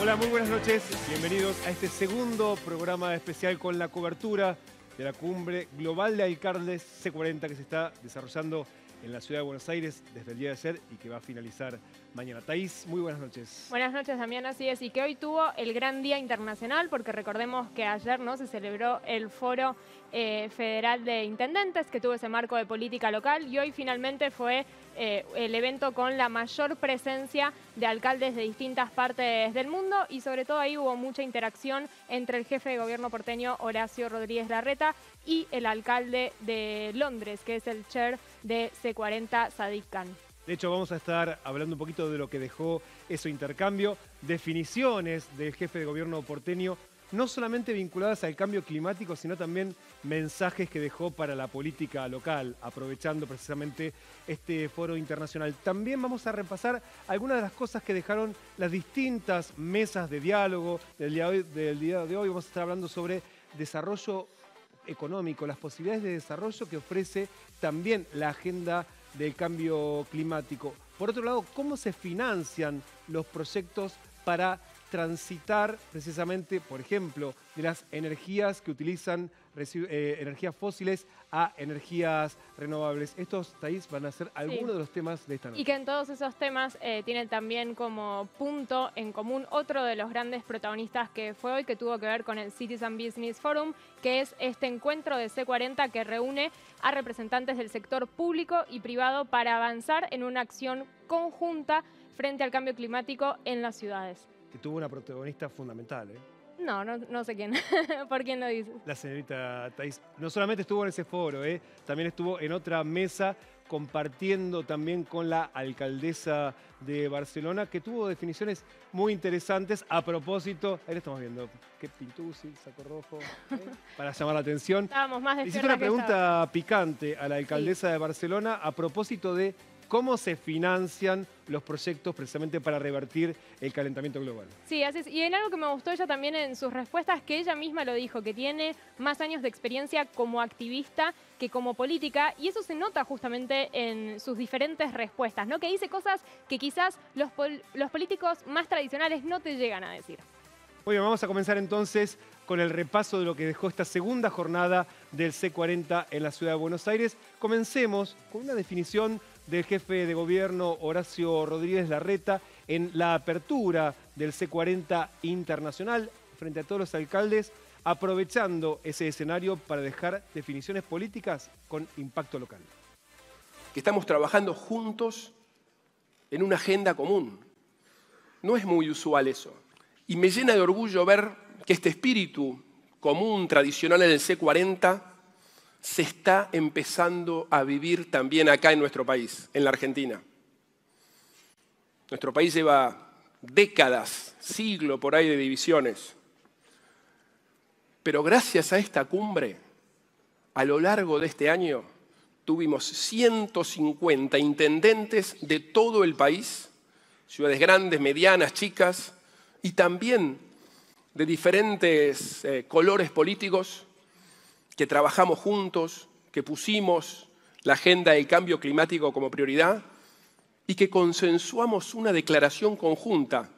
Hola, muy buenas noches. Bienvenidos a este segundo programa especial con la cobertura de la Cumbre Global de Alcaldes C40 que se está desarrollando en la Ciudad de Buenos Aires desde el día de ayer y que va a finalizar mañana. Thaís, muy buenas noches. Buenas noches, Damián, así es, y que hoy tuvo el gran día internacional, porque recordemos que ayer se celebró el Foro Federal de Intendentes, que tuvo ese marco de política local, y hoy finalmente fue el evento con la mayor presencia de alcaldes de distintas partes del mundo, y sobre todo ahí hubo mucha interacción entre el jefe de gobierno porteño, Horacio Rodríguez Larreta, y el alcalde de Londres, que es el chair de C40, Sadiq Khan. De hecho, vamos a estar hablando un poquito de lo que dejó ese intercambio, definiciones del jefe de gobierno porteño, no solamente vinculadas al cambio climático, sino también mensajes que dejó para la política local, aprovechando precisamente este foro internacional. También vamos a repasar algunas de las cosas que dejaron las distintas mesas de diálogo del día de hoy. Vamos a estar hablando sobre desarrollo económico, las posibilidades de desarrollo que ofrece también la agenda del cambio climático. Por otro lado, cómo se financian los proyectos para transitar precisamente, por ejemplo, de las energías que utilizan energías fósiles a energías renovables. Estos, Thaís, van a ser algunos de los temas de esta noche. Y que en todos esos temas tienen también como punto en común otro de los grandes protagonistas que fue hoy, que tuvo que ver con el Citizen Business Forum, que es este encuentro de C40 que reúne a representantes del sector público y privado para avanzar en una acción conjunta frente al cambio climático en las ciudades. Que tuvo una protagonista fundamental, ¿eh? No sé quién. ¿Por quién lo dices? La señorita Thaís. No solamente estuvo en ese foro, también estuvo en otra mesa compartiendo también con la alcaldesa de Barcelona, que tuvo definiciones muy interesantes a propósito. Ahí lo estamos viendo. Qué pintusi, saco rojo, para llamar la atención. Estábamos más de hiciste una pregunta picante a la alcaldesa de Barcelona a propósito de cómo se financian los proyectos precisamente para revertir el calentamiento global. Sí, así es. Y en algo que me gustó ella también en sus respuestas, que ella misma lo dijo, que tiene más años de experiencia como activista que como política, y eso se nota justamente en sus diferentes respuestas, ¿no? Que dice cosas que quizás los políticos más tradicionales no te llegan a decir. Muy bien, vamos a comenzar entonces con el repaso de lo que dejó esta segunda jornada del C40 en la Ciudad de Buenos Aires. Comencemos con una definición del jefe de gobierno Horacio Rodríguez Larreta en la apertura del C40 internacional frente a todos los alcaldes, aprovechando ese escenario para dejar definiciones políticas con impacto local. Que estamos trabajando juntos en una agenda común. No es muy usual eso. Y me llena de orgullo ver que este espíritu común, tradicional en el C40, se está empezando a vivir también acá en nuestro país, en la Argentina. Nuestro país lleva décadas, siglo por ahí de divisiones. Pero gracias a esta cumbre, a lo largo de este año, tuvimos 150 intendentes de todo el país, ciudades grandes, medianas, chicas, y también de diferentes colores políticos, que trabajamos juntos, que pusimos la agenda del cambio climático como prioridad y que consensuamos una declaración conjunta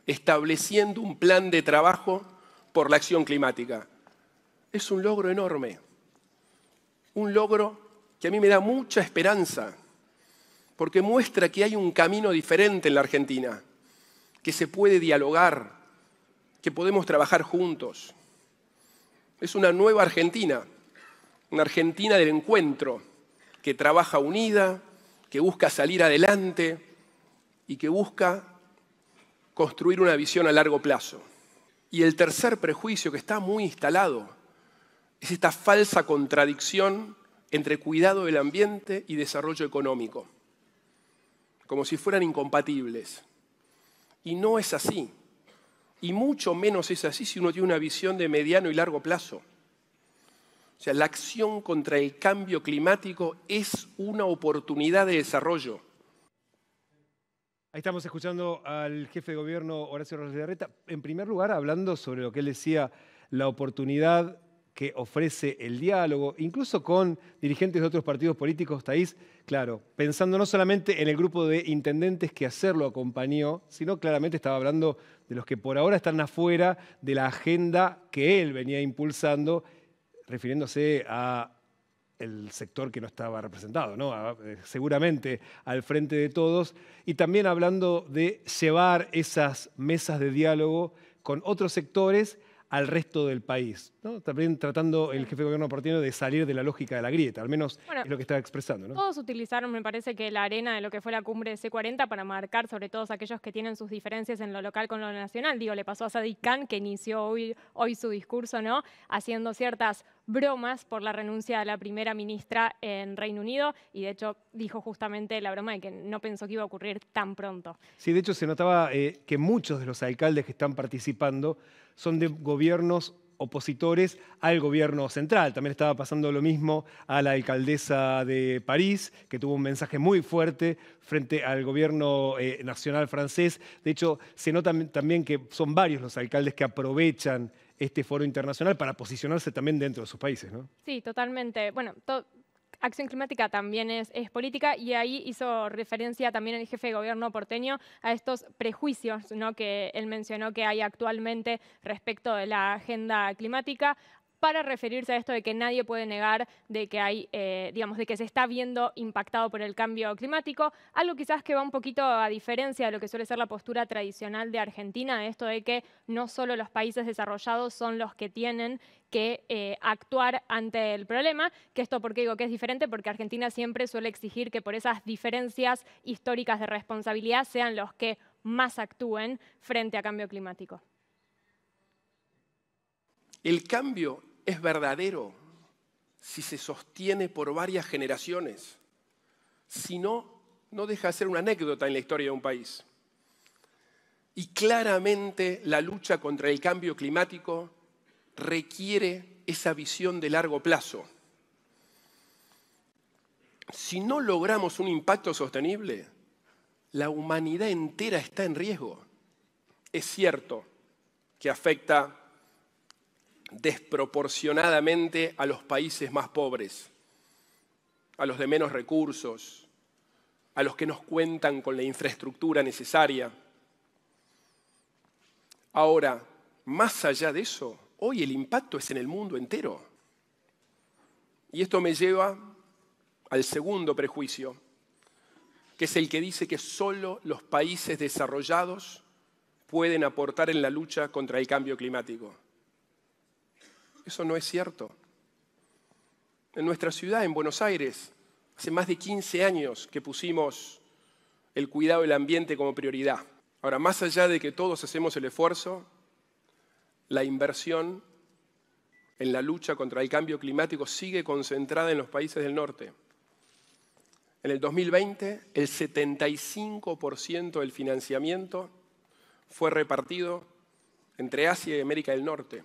estableciendo un plan de trabajo por la acción climática. Es un logro enorme, un logro que a mí me da mucha esperanza, porque muestra que hay un camino diferente en la Argentina, que se puede dialogar, que podemos trabajar juntos. Es una nueva Argentina, una Argentina del encuentro, que trabaja unida, que busca salir adelante y que busca construir una visión a largo plazo. Y el tercer prejuicio que está muy instalado es esta falsa contradicción entre cuidado del ambiente y desarrollo económico, como si fueran incompatibles. Y no es así. Y mucho menos es así si uno tiene una visión de mediano y largo plazo. O sea, la acción contra el cambio climático es una oportunidad de desarrollo. Ahí estamos escuchando al jefe de gobierno Horacio Rodríguez Larreta. En primer lugar, hablando sobre lo que él decía, la oportunidad que ofrece el diálogo, incluso con dirigentes de otros partidos políticos, Thaís, claro, pensando no solamente en el grupo de intendentes que ayer lo acompañó, sino claramente estaba hablando de los que por ahora están afuera de la agenda que él venía impulsando, refiriéndose a el sector que no estaba representado, ¿no? Seguramente al frente de todos, y también hablando de llevar esas mesas de diálogo con otros sectores al resto del país, ¿no? También tratando el jefe de gobierno porteño de salir de la lógica de la grieta, al menos Bueno, es lo que estaba expresando, ¿no? todos utilizaron, me parece que la arena de lo que fue la cumbre de C40 para marcar sobre todos aquellos que tienen sus diferencias en lo local con lo nacional. Digo, le pasó a Sadiq Khan, que inició hoy su discurso, ¿no? Haciendo ciertas bromas por la renuncia de la primera ministra en Reino Unido, y de hecho dijo justamente la broma de que no pensó que iba a ocurrir tan pronto. Sí, de hecho se notaba que muchos de los alcaldes que están participando son de gobiernos opositores al gobierno central. También estaba pasando lo mismo a la alcaldesa de París, que tuvo un mensaje muy fuerte frente al gobierno nacional francés. De hecho, se nota también que son varios los alcaldes que aprovechan este foro internacional para posicionarse también dentro de sus países, ¿no? Sí, totalmente. Bueno, acción climática también es política, y ahí hizo referencia también el jefe de gobierno porteño a estos prejuicios, ¿no?, que él mencionó que hay actualmente respecto de la agenda climática, para referirse a esto de que nadie puede negar de que hay, digamos, de que se está viendo impactado por el cambio climático, algo quizás que va un poquito a diferencia de lo que suele ser la postura tradicional de Argentina, de esto de que no solo los países desarrollados son los que tienen que actuar ante el problema, que esto, ¿por qué digo que es diferente? Porque Argentina siempre suele exigir que por esas diferencias históricas de responsabilidad sean los que más actúen frente a cambio climático. El cambio es verdadero si se sostiene por varias generaciones. Si no, no deja de ser una anécdota en la historia de un país. Y claramente la lucha contra el cambio climático requiere esa visión de largo plazo. Si no logramos un impacto sostenible, la humanidad entera está en riesgo. Es cierto que afecta desproporcionadamente a los países más pobres, a los de menos recursos, a los que no cuentan con la infraestructura necesaria. Ahora, más allá de eso, hoy el impacto es en el mundo entero. Y esto me lleva al segundo prejuicio, que es el que dice que solo los países desarrollados pueden aportar en la lucha contra el cambio climático. Eso no es cierto. En nuestra ciudad, en Buenos Aires, hace más de 15 años que pusimos el cuidado del ambiente como prioridad. Ahora, más allá de que todos hacemos el esfuerzo, la inversión en la lucha contra el cambio climático sigue concentrada en los países del norte. En el 2020, el 75% del financiamiento fue repartido entre Asia y América del Norte.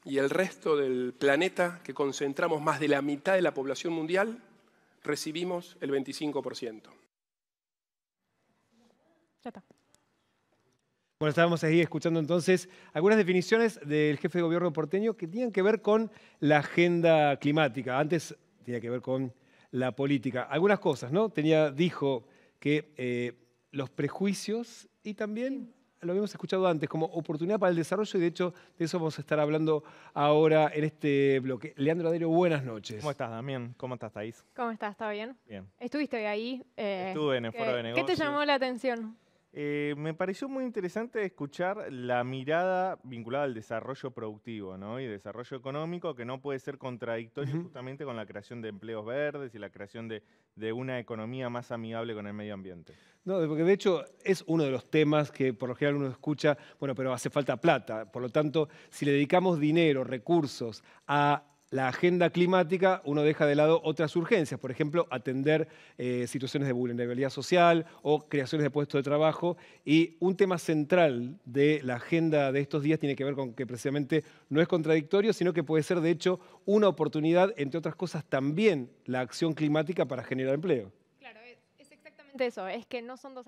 Y el resto del planeta, que concentramos más de la mitad de la población mundial, recibimos el 25%. Ya está. Bueno, estábamos ahí escuchando entonces algunas definiciones del jefe de gobierno porteño que tenían que ver con la agenda climática. Antes tenía que ver con la política. Algunas cosas, ¿no? Dijo que los prejuicios y también, lo habíamos escuchado antes, como oportunidad para el desarrollo, y de hecho de eso vamos a estar hablando ahora en este bloque. Leandro Adero, buenas noches. ¿Cómo estás, Damián? ¿Cómo estás, Thaís? ¿Cómo estás? ¿Está bien? Bien. ¿Estuviste hoy ahí? Estuve en el foro de negocios. ¿Qué te llamó la atención? Me pareció muy interesante escuchar la mirada vinculada al desarrollo productivo, ¿no? Y desarrollo económico, que no puede ser contradictorio justamente con la creación de empleos verdes y la creación de una economía más amigable con el medio ambiente. No, porque de hecho es uno de los temas que por lo general uno escucha, bueno, pero hace falta plata. Por lo tanto, si le dedicamos dinero, recursos a la agenda climática, uno deja de lado otras urgencias, por ejemplo, atender situaciones de vulnerabilidad social o creaciones de puestos de trabajo. Y un tema central de la agenda de estos días tiene que ver con que precisamente no es contradictorio, sino que puede ser, de hecho, una oportunidad, entre otras cosas, también la acción climática para generar empleo. Claro, es exactamente eso, es que no son dos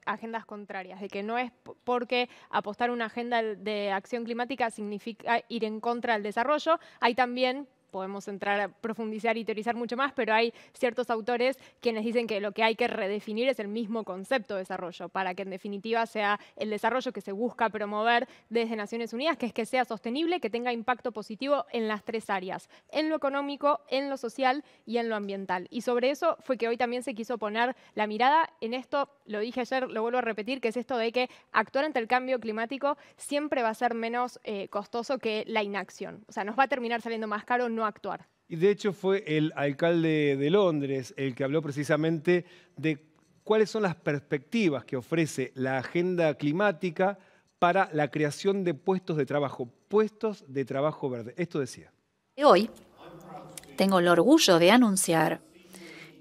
agendas contrarias, de que no es porque apostar una agenda de acción climática significa ir en contra del desarrollo. Hay también, podemos entrar a profundizar y teorizar mucho más, pero hay ciertos autores quienes dicen que lo que hay que redefinir es el mismo concepto de desarrollo, para que en definitiva sea el desarrollo que se busca promover desde Naciones Unidas, que es que sea sostenible, que tenga impacto positivo en las tres áreas, en lo económico, en lo social y en lo ambiental. Y sobre eso fue que hoy también se quiso poner la mirada en esto, lo dije ayer, lo vuelvo a repetir, que es esto de que actuar ante el cambio climático siempre va a ser menos costoso que la inacción. O sea, nos va a terminar saliendo más caro no actuar. Y de hecho fue el alcalde de Londres el que habló precisamente de cuáles son las perspectivas que ofrece la agenda climática para la creación de puestos de trabajo verde. Esto decía. Hoy tengo el orgullo de anunciar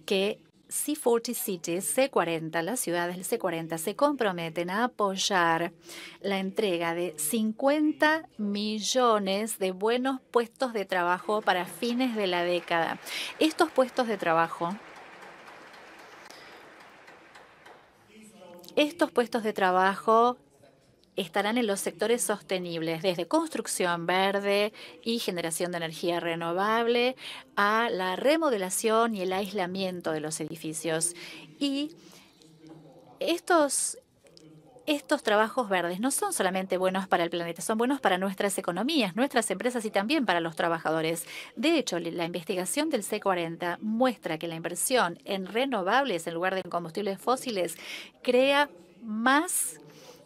que C40 Cities, C40, las ciudades del C40, se comprometen a apoyar la entrega de 50 millones de buenos puestos de trabajo para fines de la década. Estos puestos de trabajo estarán en los sectores sostenibles, desde construcción verde y generación de energía renovable a la remodelación y el aislamiento de los edificios. Y estos trabajos verdes no son solamente buenos para el planeta, son buenos para nuestras economías, nuestras empresas y también para los trabajadores. De hecho, la investigación del C40 muestra que la inversión en renovables en lugar de en combustibles fósiles crea más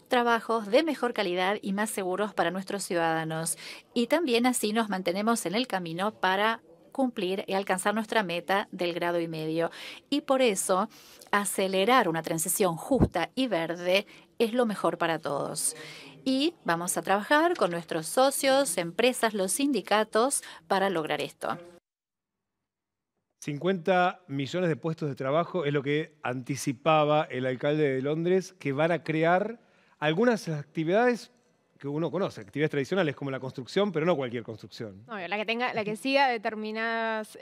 trabajos de mejor calidad y más seguros para nuestros ciudadanos. Y también así nos mantenemos en el camino para cumplir y alcanzar nuestra meta del 1,5 grados. Y por eso, acelerar una transición justa y verde es lo mejor para todos. Y vamos a trabajar con nuestros socios, empresas, los sindicatos para lograr esto. 50 millones de puestos de trabajo es lo que anticipaba el alcalde de Londres, que van a crear algunas actividades que uno conoce, actividades tradicionales como la construcción, pero no cualquier construcción. No, la que siga determinados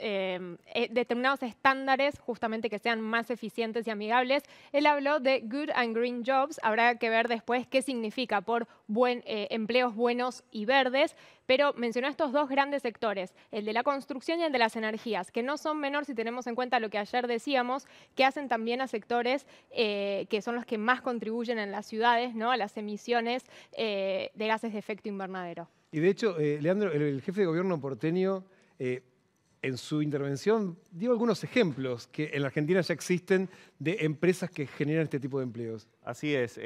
estándares, justamente que sean más eficientes y amigables. Él habló de Good and Green Jobs, habrá que ver después qué significa por empleos buenos y verdes, pero mencionó estos dos grandes sectores, el de la construcción y el de las energías, que no son menores si tenemos en cuenta lo que ayer decíamos, que hacen también a sectores que son los que más contribuyen en las ciudades, ¿no?, a las emisiones de gases de efecto invernadero. Y de hecho, Leandro, el jefe de gobierno porteño, en su intervención dio algunos ejemplos que en la Argentina ya existen de empresas que generan este tipo de empleos. Así es.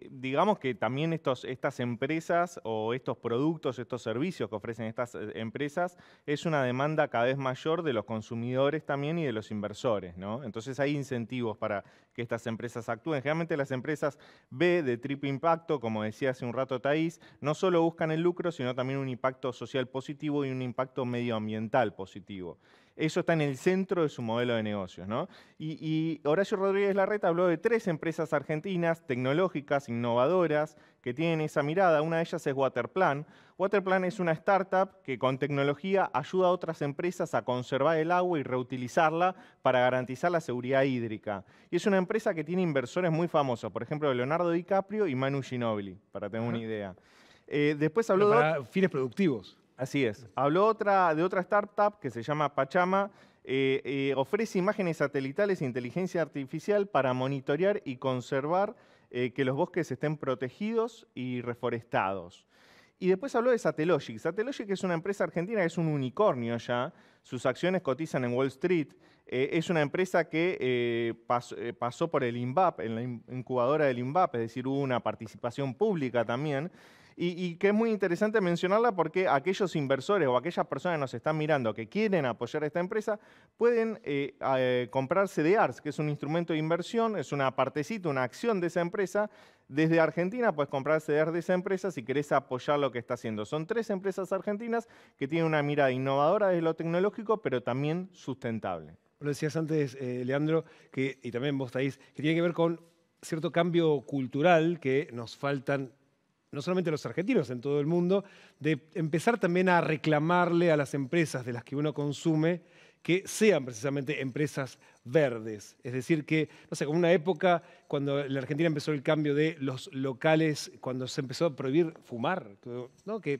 Digamos que también estas empresas o estos productos, estos servicios que ofrecen estas empresas, es una demanda cada vez mayor de los consumidores también y de los inversores, ¿no? Entonces hay incentivos para que estas empresas actúen. Generalmente las empresas B de triple impacto, como decía hace un rato Thaís, no solo buscan el lucro, sino también un impacto social positivo y un impacto medioambiental positivo. Eso está en el centro de su modelo de negocios, ¿no? Y Horacio Rodríguez Larreta habló de 3 empresas argentinas tecnológicas, innovadoras, que tienen esa mirada. Una de ellas es Waterplan. Waterplan es una startup que con tecnología ayuda a otras empresas a conservar el agua y reutilizarla para garantizar la seguridad hídrica. Y es una empresa que tiene inversores muy famosos, por ejemplo, Leonardo DiCaprio y Manu Ginóbili, para tener una idea. Después habló para fines productivos. Así es. Habló de otra startup que se llama Pachama. Ofrece imágenes satelitales e inteligencia artificial para monitorear y conservar que los bosques estén protegidos y reforestados. Y después habló de Satellogic. Satellogic es una empresa argentina que es un unicornio ya. Sus acciones cotizan en Wall Street. Es una empresa que pasó por el INVAP, en la incubadora del INVAP, es decir, hubo una participación pública también. Y que es muy interesante mencionarla porque aquellos inversores o aquellas personas que nos están mirando que quieren apoyar a esta empresa pueden comprar CDRs, que es un instrumento de inversión, es una partecita, una acción de esa empresa. Desde Argentina puedes comprar CDRs de esa empresa si querés apoyar lo que está haciendo. Son 3 empresas argentinas que tienen una mirada innovadora desde lo tecnológico, pero también sustentable. Lo decías antes, Leandro, y también vos, Thaís, que tiene que ver con cierto cambio cultural que nos faltan no solamente los argentinos, en todo el mundo, de empezar también a reclamarle a las empresas de las que uno consume que sean precisamente empresas verdes. Es decir, que, no sé, como una época cuando en la Argentina empezó el cambio de los locales, cuando se empezó a prohibir fumar, ¿no? Que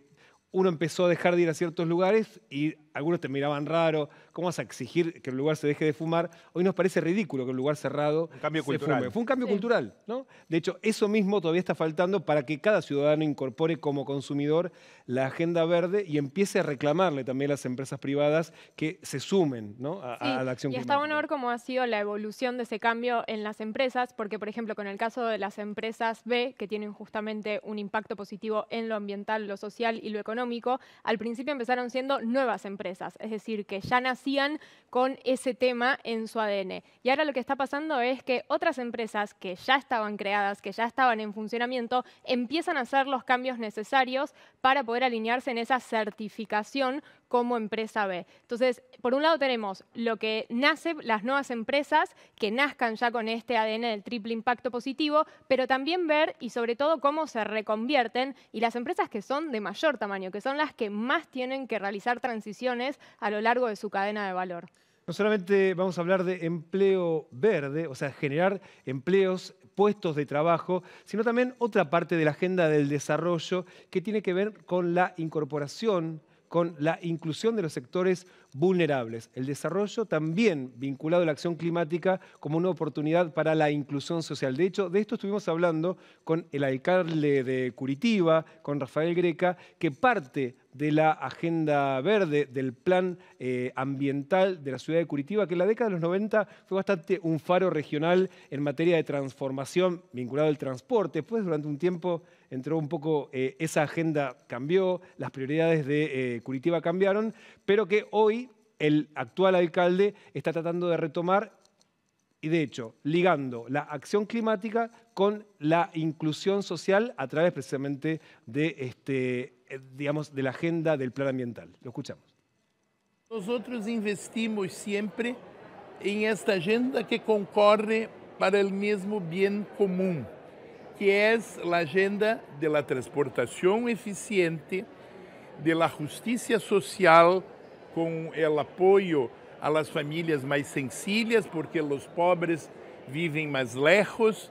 uno empezó a dejar de ir a ciertos lugares y algunos te miraban raro. ¿Cómo vas a exigir que el lugar se deje de fumar? Hoy nos parece ridículo que un lugar cerrado Un cambio se cultural. fume. Fue un cambio Sí. cultural, ¿no? De hecho, eso mismo todavía está faltando para que cada ciudadano incorpore como consumidor la agenda verde y empiece a reclamarle también a las empresas privadas que se sumen, ¿no? a la acción y climática. está bueno ver cómo ha sido la evolución de ese cambio en las empresas, porque, por ejemplo, con el caso de las empresas B, que tienen justamente un impacto positivo en lo ambiental, lo social y lo económico, al principio empezaron siendo nuevas empresas, es decir, que ya nacían con ese tema en su ADN. Y ahora lo que está pasando es que otras empresas que ya estaban creadas, que ya estaban en funcionamiento, empiezan a hacer los cambios necesarios para poder alinearse en esa certificación como empresa B. Entonces, por un lado tenemos lo que nace, las nuevas empresas que nazcan ya con este ADN del triple impacto positivo, pero también ver y sobre todo cómo se reconvierten y las empresas que son de mayor tamaño, que son las que más tienen que realizar transiciones a lo largo de su cadena de valor. No solamente vamos a hablar de empleo verde, o sea, generar empleos, puestos de trabajo, sino también otra parte de la agenda del desarrollo que tiene que ver con la incorporación, con la inclusión de los sectores vulnerables. El desarrollo también vinculado a la acción climática como una oportunidad para la inclusión social. De hecho, de esto estuvimos hablando con el alcalde de Curitiba, con Rafael Greca, que parte de la agenda verde, del plan ambiental de la ciudad de Curitiba, que en la década de los 90 fue bastante un faro regional en materia de transformación vinculado al transporte. Después, durante un tiempo, entró un poco, esa agenda cambió, las prioridades de Curitiba cambiaron, pero que hoy el actual alcalde está tratando de retomar y, de hecho, ligando la acción climática con la inclusión social a través precisamente de, digamos, de la agenda del plan ambiental. Lo escuchamos. Nosotros investimos siempre en esta agenda que concorre para el mismo bien común, que es la agenda de la transportación eficiente, de la justicia social con el apoyo a las familias más sencillas, porque los pobres viven más lejos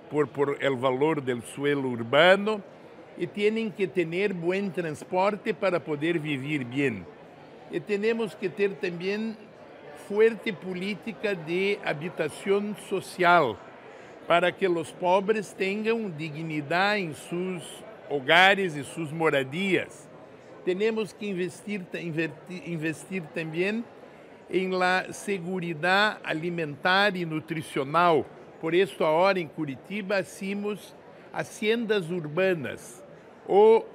por el valor del suelo urbano y tienen que tener buen transporte para poder vivir bien. Y tenemos que ter también fuerte política de habitación social para que los pobres tengan dignidad en sus hogares y sus moradías. Tenemos que investir también en la seguridad alimentar y nutricional. Por esto ahora en Curitiba hacemos haciendas urbanas o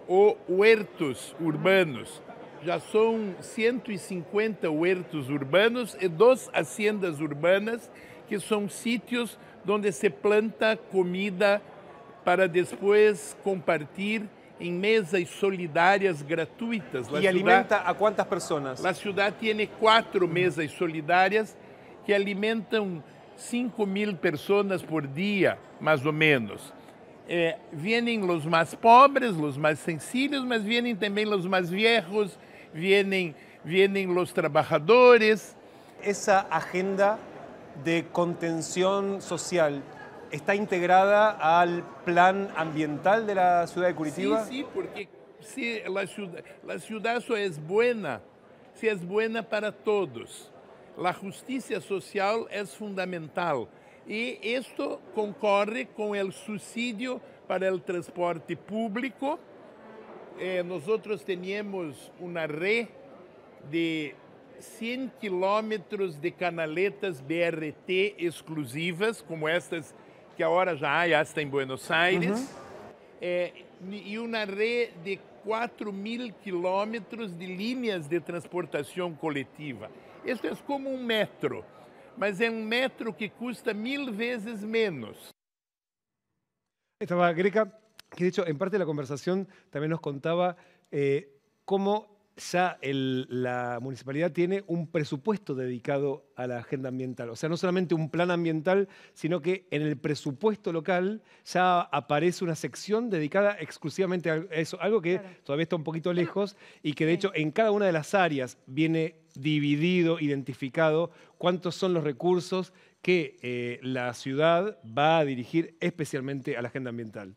huertos urbanos. Já são 150 huertos urbanos e 2 haciendas urbanas, que são sítios onde se planta comida para depois compartilhar em mesas solidárias gratuitas. ¿Y alimenta a cuántas personas? A cidade tem 4 mesas solidárias que alimentam 5.000 pessoas por dia, mais ou menos. Vienen os mais pobres, os mais sencillos, mas vienen também os mais viejos, vienen los trabajadores. Esa agenda de contención social está integrada al plan ambiental de la ciudad de Curitiba. Sí, porque si la ciudad só es buena, si es buena para todos. La justicia social es fundamental y esto concorre con el subsidio para el transporte público. Nosotros teníamos una red de 100 kilómetros de canaletas BRT exclusivas, como estas que ahora já há hasta em Buenos Aires, e uma rede de 4.000 quilômetros de linhas de transportação coletiva. Isso é como um metro, mas é um metro que custa 1000 vezes menos. Estaba Greca, que de hecho en parte de la conversación también nos contaba cómo ya la municipalidad tiene un presupuesto dedicado a la agenda ambiental. O sea, no solamente un plan ambiental, sino que en el presupuesto local ya aparece una sección dedicada exclusivamente a eso. Algo que todavía está un poquito lejos y que de hecho en cada una de las áreas viene dividido, identificado cuántos son los recursos que la ciudad va a dirigir especialmente a la agenda ambiental.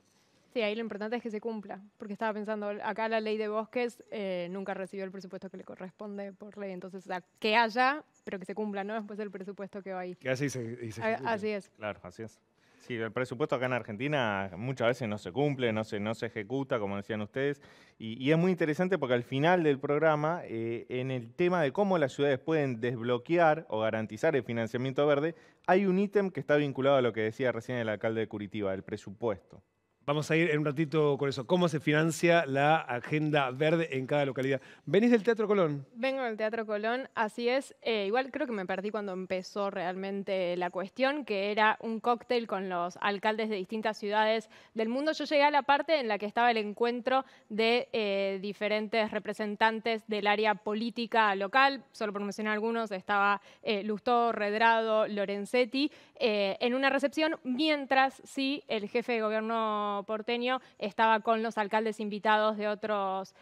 Sí, ahí lo importante es que se cumpla, porque estaba pensando, acá la ley de bosques nunca recibió el presupuesto que le corresponde por ley, entonces que haya, pero que se cumpla, ¿no? Después del presupuesto que va ahí. Que así se ejecute. Así es. Claro, así es. Sí, el presupuesto acá en Argentina muchas veces no se cumple, no se ejecuta, como decían ustedes, y es muy interesante porque al final del programa, en el tema de cómo las ciudades pueden desbloquear o garantizar el financiamiento verde, hay un ítem que está vinculado a lo que decía recién el alcalde de Curitiba, el presupuesto. Vamos a ir en un ratito con eso. ¿Cómo se financia la agenda verde en cada localidad? ¿Venís del Teatro Colón? Vengo del Teatro Colón, así es. Igual creo que me perdí cuando empezó realmente la cuestión, que era un cóctel con los alcaldes de distintas ciudades del mundo. Yo llegué a la parte en la que estaba el encuentro de diferentes representantes del área política local. Solo por mencionar algunos, estaba Lustó, Redrado, Lorenzetti, en una recepción, mientras sí el jefe de gobierno porteño estaba con los alcaldes invitados de otros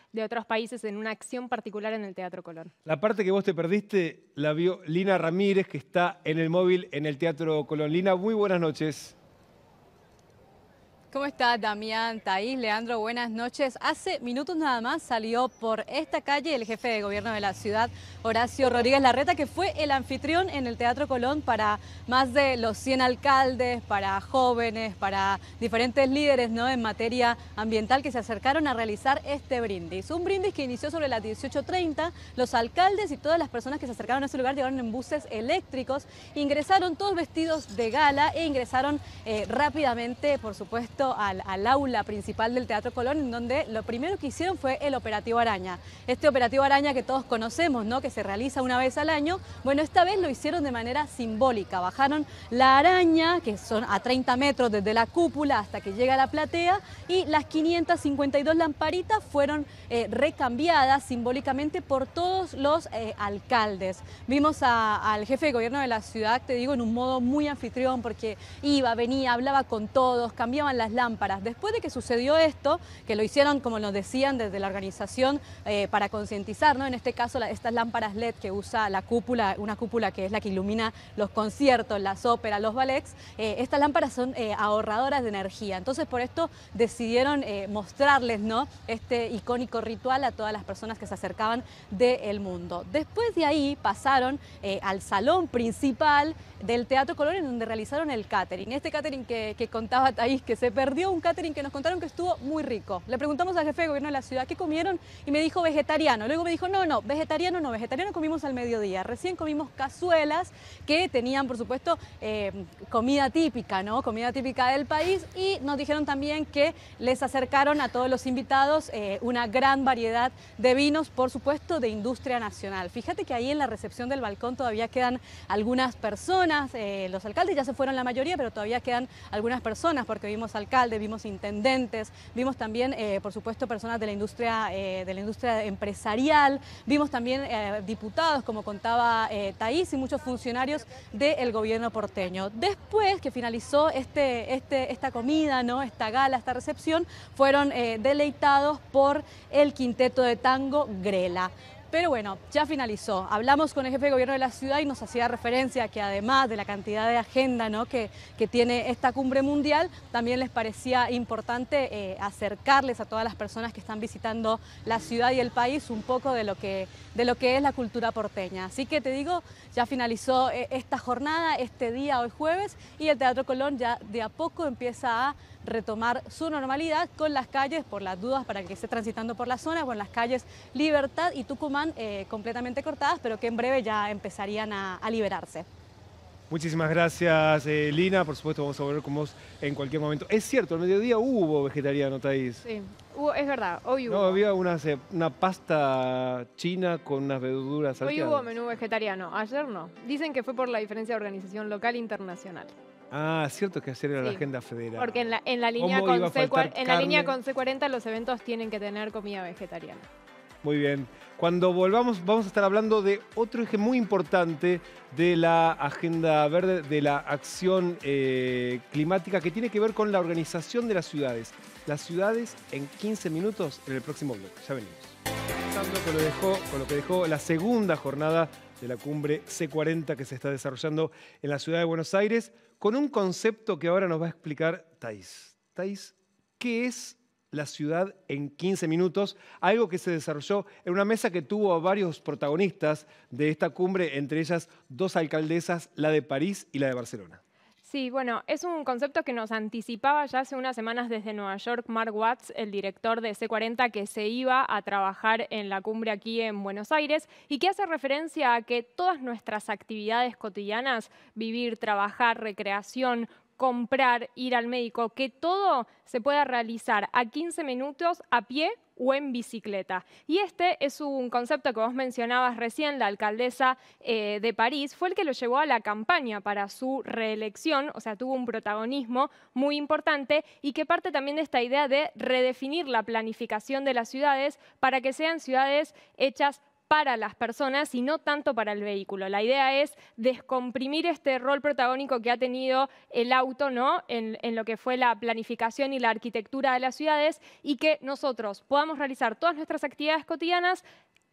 países en una acción particular en el Teatro Colón. La parte que vos te perdiste la vio Lina Ramírez, que está en el móvil en el Teatro Colón. Lina, muy buenas noches. ¿Cómo está Damián, Thaís, Leandro? Buenas noches. Hace minutos nada más salió por esta calle el jefe de gobierno de la ciudad, Horacio Rodríguez Larreta, que fue el anfitrión en el Teatro Colón para más de los 100 alcaldes, para jóvenes, para diferentes líderes, ¿no?, en materia ambiental que se acercaron a realizar este brindis. Un brindis que inició sobre las 18:30. Los alcaldes y todas las personas que se acercaron a ese lugar llegaron en buses eléctricos, ingresaron todos vestidos de gala e ingresaron rápidamente, por supuesto, al aula principal del Teatro Colón, en donde lo primero que hicieron fue el Operativo Araña. Este Operativo Araña que todos conocemos, ¿no?, que se realiza una vez al año. Bueno, esta vez lo hicieron de manera simbólica. Bajaron la araña, que son a 30 metros desde la cúpula hasta que llega a la platea, y las 552 lamparitas fueron recambiadas simbólicamente por todos los alcaldes. Vimos al jefe de gobierno de la ciudad, te digo, en un modo muy anfitrión, porque iba, venía, hablaba con todos, cambiaban las lámparas. Después de que sucedió esto, que lo hicieron, como nos decían, desde la organización para concientizar, ¿no?, en este caso estas lámparas LED que usa la cúpula, una cúpula que es la que ilumina los conciertos, las óperas, los ballets, estas lámparas son ahorradoras de energía. Entonces por esto decidieron mostrarles, ¿no?, este icónico ritual a todas las personas que se acercaban del mundo. Después de ahí pasaron al salón principal del Teatro Colón, en donde realizaron el catering. Este catering que contaba Thaís, que se perdió, un catering que nos contaron que estuvo muy rico. Le preguntamos al jefe de gobierno de la ciudad qué comieron y me dijo vegetariano. Luego me dijo, no, vegetariano comimos al mediodía. Recién comimos cazuelas que tenían, por supuesto, comida típica, ¿no?, comida típica del país, y nos dijeron también que les acercaron a todos los invitados una gran variedad de vinos, por supuesto, de industria nacional. Fíjate que ahí en la recepción del balcón todavía quedan algunas personas. Los alcaldes ya se fueron la mayoría, pero todavía quedan algunas personas, porque vimos alcaldes, vimos intendentes, vimos también, por supuesto, personas de la industria empresarial, vimos también diputados, como contaba Thaís, y muchos funcionarios del gobierno porteño. Después que finalizó esta comida, ¿no?, esta gala, esta recepción, fueron deleitados por el quinteto de tango Grela. Pero bueno, ya finalizó. Hablamos con el jefe de gobierno de la ciudad y nos hacía referencia que además de la cantidad de agenda, ¿no?, que tiene esta cumbre mundial, también les parecía importante acercarles a todas las personas que están visitando la ciudad y el país un poco de lo que es la cultura porteña. Así que te digo, ya finalizó esta jornada, este día, hoy jueves, y el Teatro Colón ya de a poco empieza a retomar su normalidad, con las calles, por las dudas para el que esté transitando por la zona, con las calles Libertad y Tucumán completamente cortadas, pero que en breve ya empezarían a liberarse. Muchísimas gracias, Lina. Por supuesto, vamos a volver con vos en cualquier momento. Es cierto, al mediodía hubo vegetariano, Thaís. Sí, es verdad, hoy hubo. No, había una pasta china con unas verduras salteadas. Hoy hubo menú vegetariano, ayer no. Dicen que fue por la diferencia de organización local e internacional. Ah, cierto que ayer era la agenda federal. Porque en la línea con C40 los eventos tienen que tener comida vegetariana. Muy bien. Cuando volvamos vamos a estar hablando de otro eje muy importante de la agenda verde, de la acción climática, que tiene que ver con la organización de las ciudades. Las ciudades en 15 minutos en el próximo bloque. Ya venimos. cerrando con lo que dejó la segunda jornada de la cumbre C40 que se está desarrollando en la ciudad de Buenos Aires, con un concepto que ahora nos va a explicar Thais. Thais, ¿qué es la ciudad en 15 minutos? Algo que se desarrolló en una mesa que tuvo a varios protagonistas de esta cumbre, entre ellas dos alcaldesas, la de París y la de Barcelona. Sí, bueno, es un concepto que nos anticipaba ya hace unas semanas desde Nueva York Mark Watts, el director de C40, que se iba a trabajar en la cumbre aquí en Buenos Aires y que hace referencia a que todas nuestras actividades cotidianas, vivir, trabajar, recreación, comprar, ir al médico, que todo se pueda realizar a 15 minutos a pie o en bicicleta. Y este es un concepto que vos mencionabas recién, la alcaldesa de París, fue el que lo llevó a la campaña para su reelección, o sea, tuvo un protagonismo muy importante y que parte también de esta idea de redefinir la planificación de las ciudades para que sean ciudades hechas para las personas y no tanto para el vehículo. La idea es descomprimir este rol protagónico que ha tenido el auto, ¿no?, en lo que fue la planificación y la arquitectura de las ciudades y que nosotros podamos realizar todas nuestras actividades cotidianas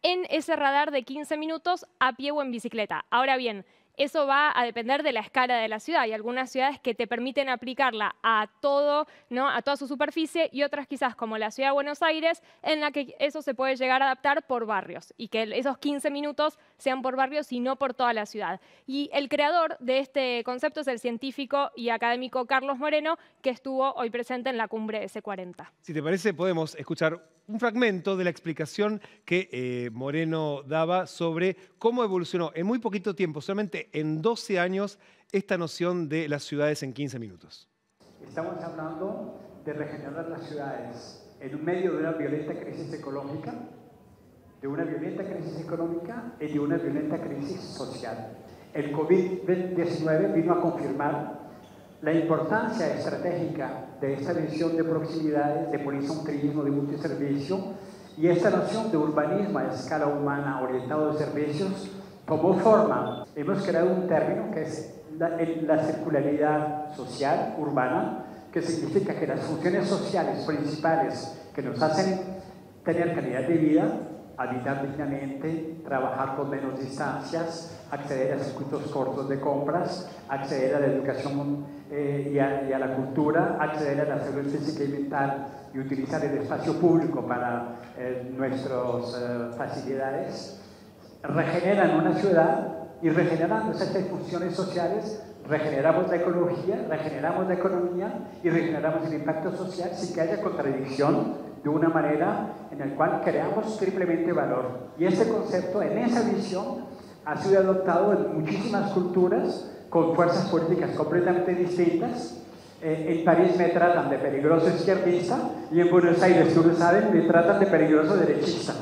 en ese radar de 15 minutos a pie o en bicicleta. Ahora bien, eso va a depender de la escala de la ciudad. Hay algunas ciudades que te permiten aplicarla a todo, ¿no?, a toda su superficie, y otras quizás como la ciudad de Buenos Aires, en la que eso se puede llegar a adaptar por barrios y que esos 15 minutos sean por barrios y no por toda la ciudad. Y el creador de este concepto es el científico y académico Carlos Moreno, que estuvo hoy presente en la cumbre de C40. Si te parece, podemos escuchar un fragmento de la explicación que Moreno daba sobre cómo evolucionó en muy poquito tiempo, solamente en 12 años, esta noción de las ciudades en 15 minutos. Estamos hablando de regenerar las ciudades en medio de una violenta crisis ecológica, y de una violenta crisis social. El COVID-19 vino a confirmar la importancia estratégica de esta visión de proximidades, de policentrismo, de multiservicio, y esta noción de urbanismo a escala humana orientado a servicios tomó forma. Hemos creado un término que es la circularidad social urbana, que significa que las funciones sociales principales que nos hacen tener calidad de vida, habitar dignamente, trabajar con menos distancias, acceder a circuitos cortos de compras, acceder a la educación y a la cultura, acceder a la salud física y mental y utilizar el espacio público para nuestras facilidades, regeneran una ciudad, y regenerando esas funciones sociales regeneramos la ecología, regeneramos la economía y regeneramos el impacto social sin que haya contradicción, de una manera en la cual creamos triplemente valor. Y este concepto, en esa visión, ha sido adoptado en muchísimas culturas con fuerzas políticas completamente distintas. En París me tratan de peligroso izquierdista y en Buenos Aires, tú lo saben, me tratan de peligroso derechista.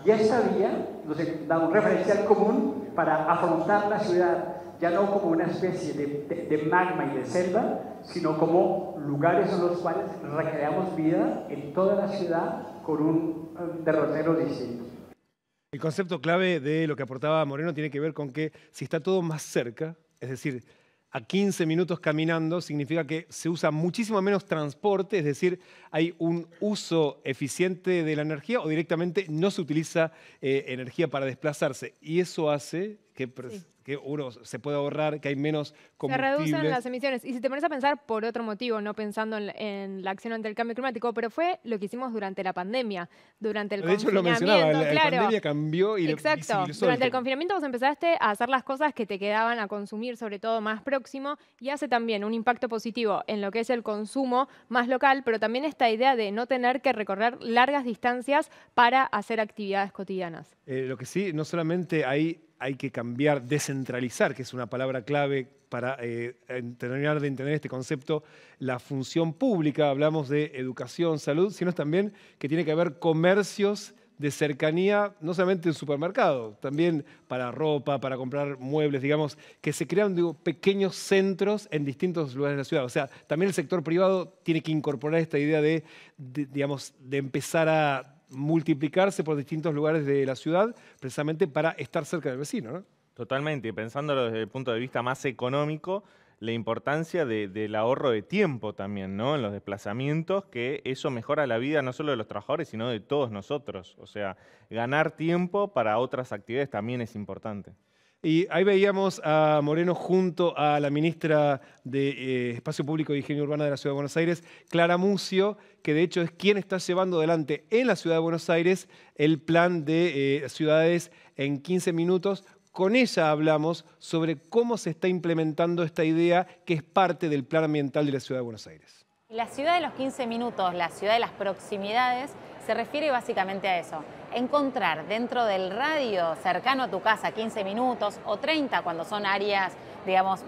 Y esta vía nos da un referencial común para afrontar la ciudad, ya no como una especie de magma y de selva, sino como lugares en los cuales recreamos vida en toda la ciudad con un derrotero distinto. El concepto clave de lo que aportaba Moreno tiene que ver con que si está todo más cerca, es decir, a 15 minutos caminando, significa que se usa muchísimo menos transporte, es decir, hay un uso eficiente de la energía o directamente no se utiliza energía para desplazarse. Y eso hace que uno se puede ahorrar, que hay menos combustibles. Se reducen las emisiones. Y si te pones a pensar por otro motivo, no pensando en la acción ante el cambio climático, pero fue lo que hicimos durante la pandemia, durante el confinamiento. De hecho, lo mencionaba, la pandemia cambió y exacto. Durante el confinamiento vos empezaste a hacer las cosas que te quedaban a consumir, sobre todo más próximo, y hace también un impacto positivo en lo que es el consumo más local, pero también esta idea de no tener que recorrer largas distancias para hacer actividades cotidianas. Lo que sí, no solamente hay que cambiar, descentralizar, que es una palabra clave para terminar de entender este concepto, la función pública, hablamos de educación, salud, sino también que tiene que haber comercios de cercanía, no solamente en supermercado, también para ropa, para comprar muebles, digamos, que se crean pequeños centros en distintos lugares de la ciudad. O sea, también el sector privado tiene que incorporar esta idea de empezar a multiplicarse por distintos lugares de la ciudad, precisamente para estar cerca del vecino, ¿no? Totalmente, y pensándolo desde el punto de vista más económico, la importancia del ahorro de tiempo también, ¿no? En los desplazamientos, que eso mejora la vida no solo de los trabajadores, sino de todos nosotros. O sea, ganar tiempo para otras actividades también es importante. Y ahí veíamos a Moreno junto a la ministra de Espacio Público y Higiene Urbana de la Ciudad de Buenos Aires, Clara Mucio, que de hecho es quien está llevando adelante en la Ciudad de Buenos Aires el plan de ciudades en 15 minutos. Con ella hablamos sobre cómo se está implementando esta idea que es parte del plan ambiental de la Ciudad de Buenos Aires. La ciudad de los 15 minutos, la ciudad de las proximidades, se refiere básicamente a eso. Encontrar dentro del radio cercano a tu casa, 15 minutos o 30 cuando son áreas, digamos,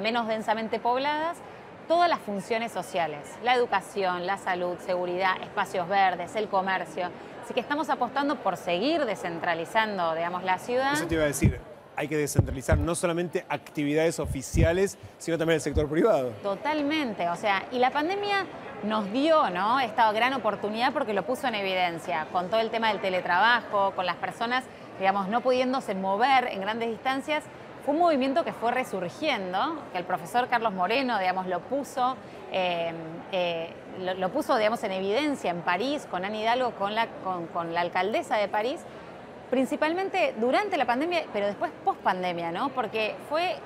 menos densamente pobladas, todas las funciones sociales, la educación, la salud, seguridad, espacios verdes, el comercio. Así que estamos apostando por seguir descentralizando, digamos, la ciudad. Eso te iba a decir, hay que descentralizar no solamente actividades oficiales, sino también el sector privado. Totalmente, o sea, y la pandemia nos dio, ¿no?, esta gran oportunidad porque lo puso en evidencia, con todo el tema del teletrabajo, con las personas, digamos, no pudiéndose mover en grandes distancias. Fue un movimiento que fue resurgiendo, que el profesor Carlos Moreno, digamos, lo puso, digamos, en evidencia en París, con Anne Hidalgo, con la alcaldesa de París, principalmente durante la pandemia, pero después post-pandemia, ¿no? Porque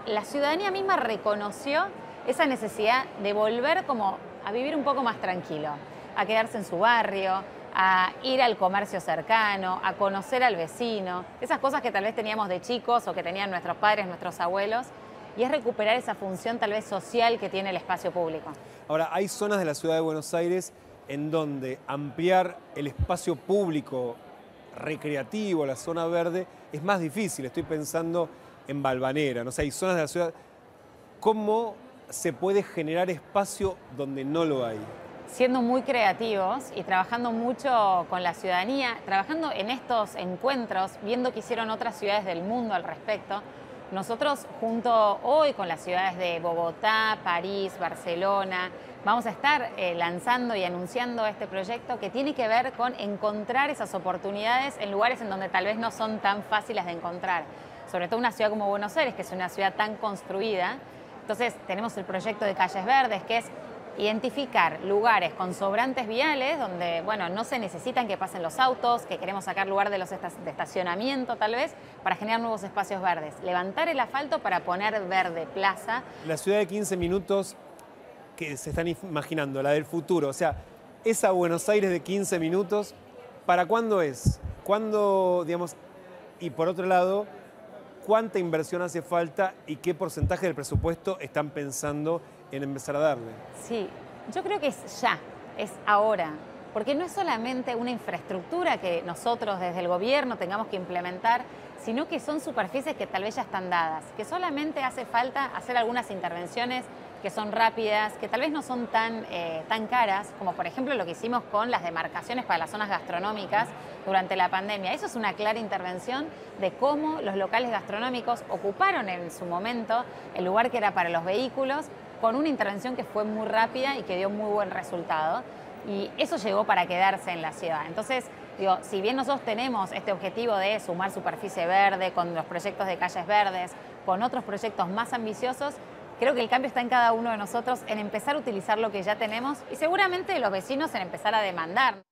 la ciudadanía misma reconoció esa necesidad de volver como a vivir un poco más tranquilo, a quedarse en su barrio, a ir al comercio cercano, a conocer al vecino, esas cosas que tal vez teníamos de chicos o que tenían nuestros padres, nuestros abuelos, y es recuperar esa función tal vez social que tiene el espacio público. Ahora, hay zonas de la Ciudad de Buenos Aires en donde ampliar el espacio público recreativo, la zona verde, es más difícil. Estoy pensando en Valvanera, no sé, hay zonas de la ciudad. ¿Cómo se puede generar espacio donde no lo hay? Siendo muy creativos y trabajando mucho con la ciudadanía, trabajando en estos encuentros, viendo qué hicieron otras ciudades del mundo al respecto. Nosotros, junto hoy con las ciudades de Bogotá, París, Barcelona, vamos a estar lanzando y anunciando este proyecto que tiene que ver con encontrar esas oportunidades en lugares en donde tal vez no son tan fáciles de encontrar. Sobre todo una ciudad como Buenos Aires, que es una ciudad tan construida. Entonces tenemos el proyecto de Calles Verdes, que es identificar lugares con sobrantes viales donde, bueno, no se necesitan que pasen los autos, que queremos sacar lugar de los de estacionamiento tal vez, para generar nuevos espacios verdes. Levantar el asfalto para poner verde, plaza. La ciudad de 15 minutos que se están imaginando, la del futuro, o sea, esa Buenos Aires de 15 minutos, ¿para cuándo es? ¿Cuándo, digamos, y por otro lado, cuánta inversión hace falta y qué porcentaje del presupuesto están pensando en empezar a darle? Sí, yo creo que es ya, es ahora, porque no es solamente una infraestructura que nosotros desde el gobierno tengamos que implementar, sino que son superficies que tal vez ya están dadas, que solamente hace falta hacer algunas intervenciones que son rápidas, que tal vez no son tan caras, como por ejemplo lo que hicimos con las demarcaciones para las zonas gastronómicas durante la pandemia. Eso es una clara intervención de cómo los locales gastronómicos ocuparon en su momento el lugar que era para los vehículos, con una intervención que fue muy rápida y que dio muy buen resultado. Y eso llegó para quedarse en la ciudad. Entonces, digo, si bien nosotros tenemos este objetivo de sumar superficie verde con los proyectos de calles verdes, con otros proyectos más ambiciosos, creo que el cambio está en cada uno de nosotros en empezar a utilizar lo que ya tenemos y seguramente los vecinos en empezar a demandar.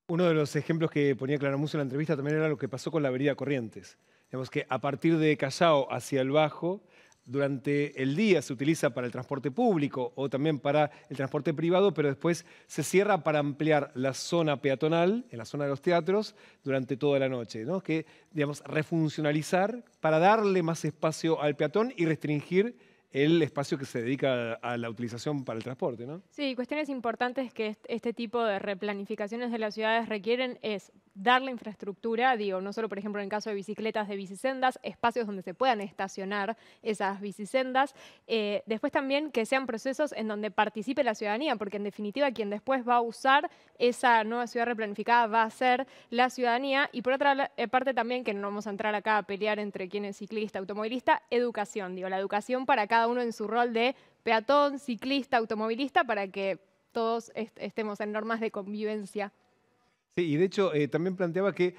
Uno de los ejemplos que ponía Clara Mucio en la entrevista también era lo que pasó con la avenida Corrientes. Digamos que a partir de Callao hacia el Bajo, durante el día se utiliza para el transporte público o también para el transporte privado, pero después se cierra para ampliar la zona peatonal, en la zona de los teatros, durante toda la noche, ¿no? Que, digamos, refuncionalizar para darle más espacio al peatón y restringir el espacio que se dedica a la utilización para el transporte, ¿no? Sí, cuestiones importantes que este tipo de replanificaciones de las ciudades requieren es dar la infraestructura, digo, no solo por ejemplo en el caso de bicicletas, de bicisendas, espacios donde se puedan estacionar esas bicisendas, después también que sean procesos en donde participe la ciudadanía, porque en definitiva quien después va a usar esa nueva ciudad replanificada va a ser la ciudadanía, y por otra parte también, que no vamos a entrar acá a pelear entre quién es ciclista, automovilista, educación, digo, la educación para cada uno en su rol de peatón, ciclista, automovilista, para que todos estemos en normas de convivencia. Sí, y de hecho también planteaba que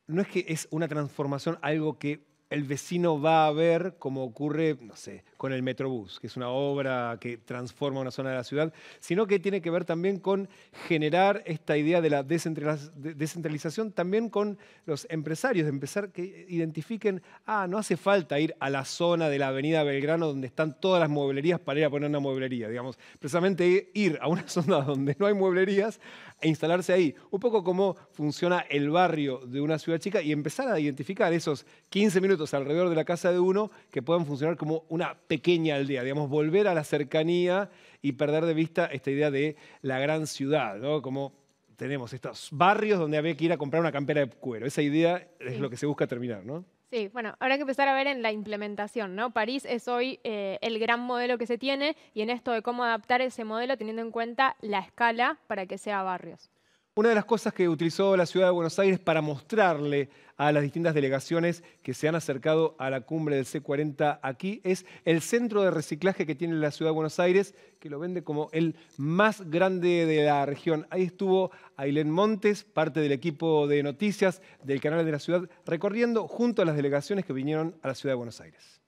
no es que es una transformación algo que el vecino va a ver, como ocurre, no sé, con el Metrobús, que es una obra que transforma una zona de la ciudad, sino que tiene que ver también con generar esta idea de la descentralización también con los empresarios, de empezar que identifiquen, no hace falta ir a la zona de la avenida Belgrano donde están todas las mueblerías para ir a poner una mueblería, digamos, precisamente ir a una zona donde no hay mueblerías e instalarse ahí. Un poco como funciona el barrio de una ciudad chica y empezar a identificar esos 15 minutos alrededor de la casa de uno que puedan funcionar como una pequeña aldea, digamos, volver a la cercanía y perder de vista esta idea de la gran ciudad, ¿no? Como tenemos estos barrios donde había que ir a comprar una campera de cuero. Esa idea es lo que se busca terminar, ¿no? Sí, bueno, habrá que empezar a ver en la implementación, ¿no? París es hoy el gran modelo que se tiene y en esto de cómo adaptar ese modelo teniendo en cuenta la escala para que sea barrios. Una de las cosas que utilizó la Ciudad de Buenos Aires para mostrarle a las distintas delegaciones que se han acercado a la cumbre del C40 aquí es el centro de reciclaje que tiene la Ciudad de Buenos Aires, que lo vende como el más grande de la región. Ahí estuvo Ailén Montes, parte del equipo de noticias del canal de la ciudad, recorriendo junto a las delegaciones que vinieron a la Ciudad de Buenos Aires.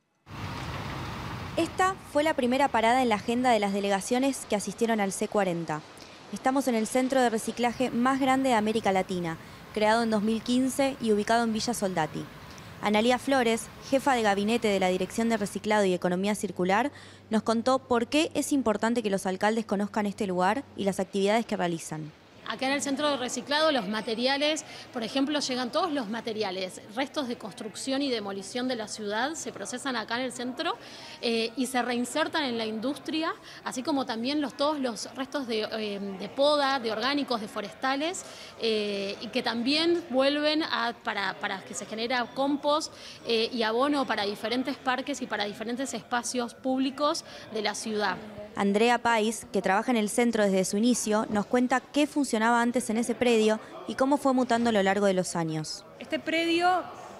Esta fue la primera parada en la agenda de las delegaciones que asistieron al C40. Estamos en el centro de reciclaje más grande de América Latina, creado en 2015 y ubicado en Villa Soldati. Analía Flores, jefa de gabinete de la Dirección de Reciclado y Economía Circular, nos contó por qué es importante que los alcaldes conozcan este lugar y las actividades que realizan. Acá en el centro de reciclado los materiales, por ejemplo, llegan todos los materiales, restos de construcción y demolición de la ciudad, se procesan acá en el centro y se reinsertan en la industria, así como también todos los restos de poda, de orgánicos, de forestales, y que también vuelven para que se genera compost y abono para diferentes parques y para diferentes espacios públicos de la ciudad. Andrea Pais, que trabaja en el centro desde su inicio, nos cuenta qué funcionaba antes en ese predio y cómo fue mutando a lo largo de los años. Este predio,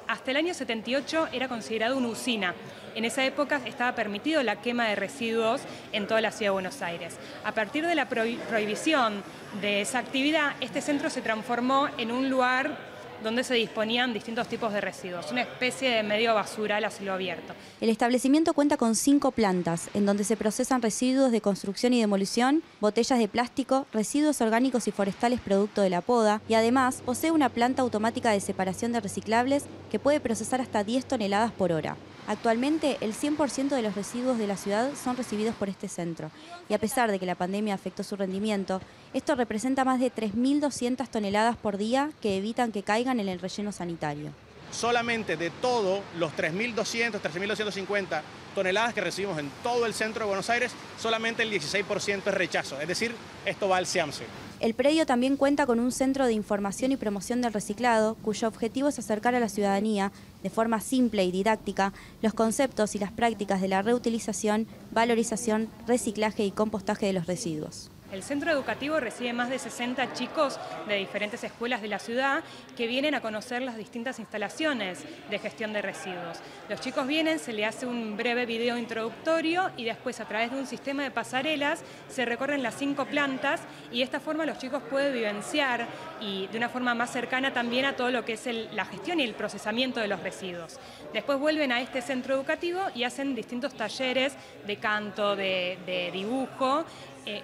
hasta el año 78, era considerado una usina. En esa época estaba permitido la quema de residuos en toda la ciudad de Buenos Aires. A partir de la prohibición de esa actividad, este centro se transformó en un lugar donde se disponían distintos tipos de residuos, una especie de medio basural a cielo abierto. El establecimiento cuenta con 5 plantas, en donde se procesan residuos de construcción y demolición, botellas de plástico, residuos orgánicos y forestales producto de la poda, y además posee una planta automática de separación de reciclables que puede procesar hasta 10 toneladas por hora. Actualmente, el 100% de los residuos de la ciudad son recibidos por este centro, y a pesar de que la pandemia afectó su rendimiento, esto representa más de 3.200 toneladas por día que evitan que caigan en el relleno sanitario. Solamente de todos los 3.200, 3.250 toneladas que recibimos en todo el centro de Buenos Aires, solamente el 16% es rechazo, es decir, esto va al SEAMSE. El predio también cuenta con un centro de información y promoción del reciclado, cuyo objetivo es acercar a la ciudadanía, de forma simple y didáctica, los conceptos y las prácticas de la reutilización, valorización, reciclaje y compostaje de los residuos. El centro educativo recibe más de 60 chicos de diferentes escuelas de la ciudad que vienen a conocer las distintas instalaciones de gestión de residuos. Los chicos vienen, se les hace un breve video introductorio y después a través de un sistema de pasarelas se recorren las 5 plantas y de esta forma los chicos pueden vivenciar y de una forma más cercana también a todo lo que es la gestión y el procesamiento de los residuos. Después vuelven a este centro educativo y hacen distintos talleres de canto, de dibujo,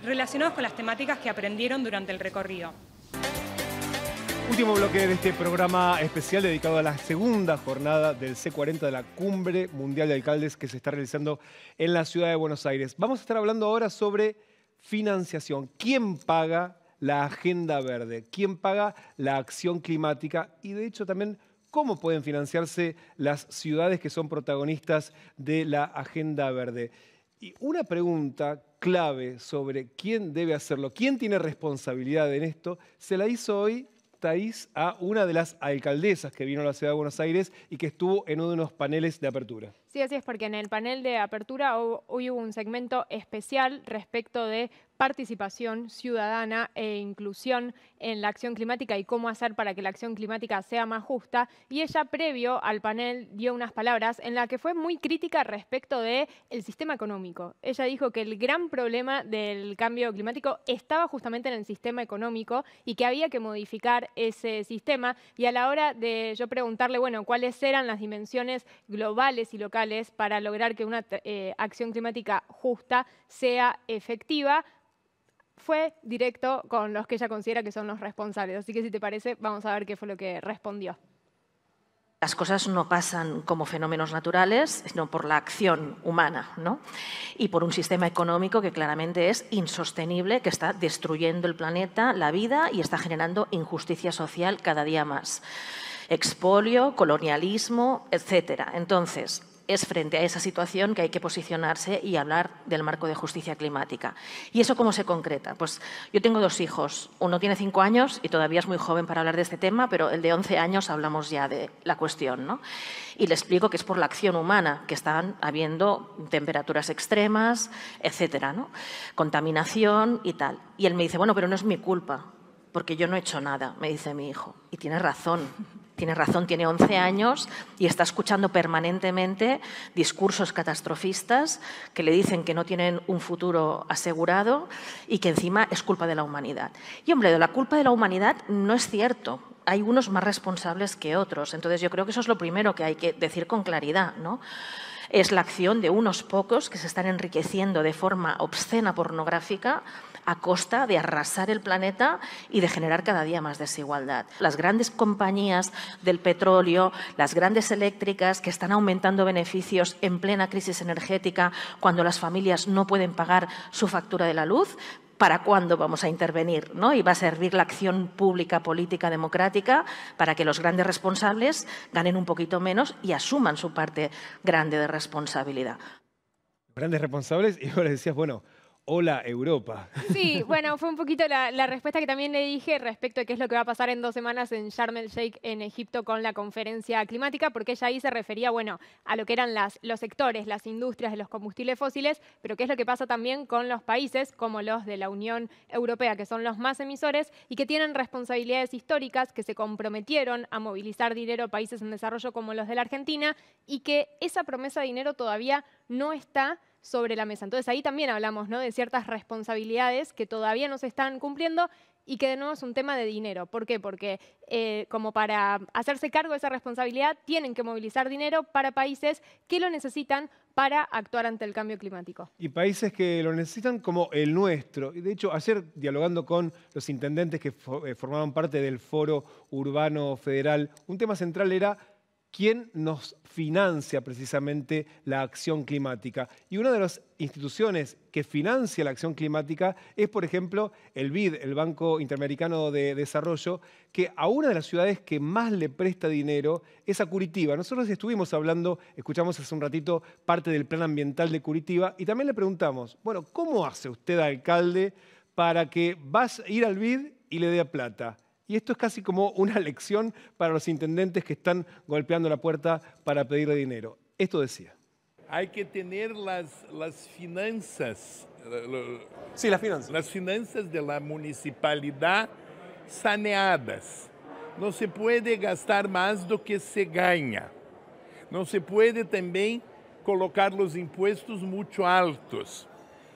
relacionados con las temáticas que aprendieron durante el recorrido. Último bloque de este programa especial dedicado a la segunda jornada del C40 de la Cumbre Mundial de Alcaldes que se está realizando en la ciudad de Buenos Aires. Vamos a estar hablando ahora sobre financiación. ¿Quién paga la agenda verde? ¿Quién paga la acción climática? Y de hecho también cómo pueden financiarse las ciudades que son protagonistas de la agenda verde. Y una pregunta clave sobre quién debe hacerlo, quién tiene responsabilidad en esto, se la hizo hoy Thaís a una de las alcaldesas que vino a la ciudad de Buenos Aires y que estuvo en uno de unos paneles de apertura. Sí, así es, porque en el panel de apertura hoy hubo un segmento especial respecto de participación ciudadana e inclusión en la acción climática y cómo hacer para que la acción climática sea más justa. Y ella, previo al panel, dio unas palabras en las que fue muy crítica respecto del sistema económico. Ella dijo que el gran problema del cambio climático estaba justamente en el sistema económico y que había que modificar ese sistema. Y a la hora de yo preguntarle, bueno, cuáles eran las dimensiones globales y locales para lograr que una acción climática justa sea efectiva, fue directo con los que ella considera que son los responsables. Así que si te parece, vamos a ver qué fue lo que respondió. Las cosas no pasan como fenómenos naturales, sino por la acción humana, ¿no? Y por un sistema económico que claramente es insostenible, que está destruyendo el planeta, la vida, y está generando injusticia social cada día más. Expolio, colonialismo, etcétera. Entonces, es frente a esa situación que hay que posicionarse y hablar del marco de justicia climática. ¿Y eso cómo se concreta? Pues yo tengo 2 hijos. Uno tiene 5 años y todavía es muy joven para hablar de este tema, pero el de 11 años hablamos ya de la cuestión, ¿no? Y le explico que es por la acción humana, que están habiendo temperaturas extremas, etcétera, ¿no? Contaminación y tal. Y él me dice, bueno, pero no es mi culpa, porque yo no he hecho nada, me dice mi hijo. Y tiene razón. Tiene razón, tiene 11 años y está escuchando permanentemente discursos catastrofistas que le dicen que no tienen un futuro asegurado y que encima es culpa de la humanidad. Y, hombre, de la culpa de la humanidad no es cierto. Hay unos más responsables que otros. Entonces, yo creo que eso es lo primero que hay que decir con claridad, ¿no? Es la acción de unos pocos que se están enriqueciendo de forma obscena, pornográfica, a costa de arrasar el planeta y de generar cada día más desigualdad. Las grandes compañías del petróleo, las grandes eléctricas que están aumentando beneficios en plena crisis energética cuando las familias no pueden pagar su factura de la luz, ¿para cuándo vamos a intervenir, ¿no? Y va a servir la acción pública, política, democrática para que los grandes responsables ganen un poquito menos y asuman su parte grande de responsabilidad. Grandes responsables, y ahora decías, bueno, hola Europa. Sí, bueno, fue un poquito la respuesta que también le dije respecto de qué es lo que va a pasar en 2 semanas en Sharm el Sheikh, en Egipto, con la conferencia climática, porque ella ahí se refería, bueno, a lo que eran los sectores, las industrias de los combustibles fósiles, pero qué es lo que pasa también con los países como los de la Unión Europea, que son los más emisores y que tienen responsabilidades históricas, que se comprometieron a movilizar dinero a países en desarrollo como los de la Argentina y que esa promesa de dinero todavía no está sobre la mesa. Entonces ahí también hablamos, ¿no?, de ciertas responsabilidades que todavía no se están cumpliendo y que de nuevo es un tema de dinero. ¿Por qué? Porque como para hacerse cargo de esa responsabilidad tienen que movilizar dinero para países que lo necesitan para actuar ante el cambio climático. Y países que lo necesitan como el nuestro. Y de hecho, ayer dialogando con los intendentes que formaban parte del Foro Urbano Federal, un tema central era quién nos financia precisamente la acción climática. Y una de las instituciones que financia la acción climática es, por ejemplo, el BID, el Banco Interamericano de Desarrollo, que a una de las ciudades que más le presta dinero es a Curitiba. Nosotros estuvimos hablando, escuchamos hace un ratito parte del plan ambiental de Curitiba y también le preguntamos, bueno, ¿cómo hace usted, alcalde, para que vas a ir al BID y le dé plata? Y esto es casi como una lección para los intendentes que están golpeando la puerta para pedirle dinero. Esto decía. Hay que tener las finanzas. Sí, las finanzas. Las finanzas de la municipalidad saneadas. No se puede gastar más do que se gana. No se puede también colocar los impuestos mucho altos.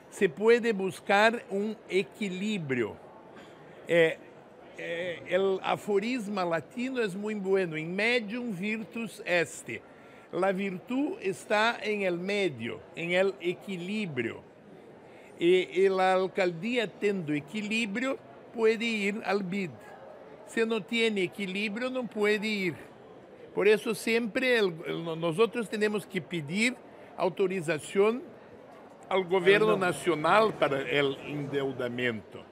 Se puede buscar un equilibrio. El aforisma latino es muy bueno, in medium virtus est. La virtud está en el medio, en el equilibrio. Y la alcaldía, teniendo equilibrio, puede ir al BID. Si no tiene equilibrio, no puede ir. Por eso siempre nosotros tenemos que pedir autorización al gobierno nacional para el endeudamiento.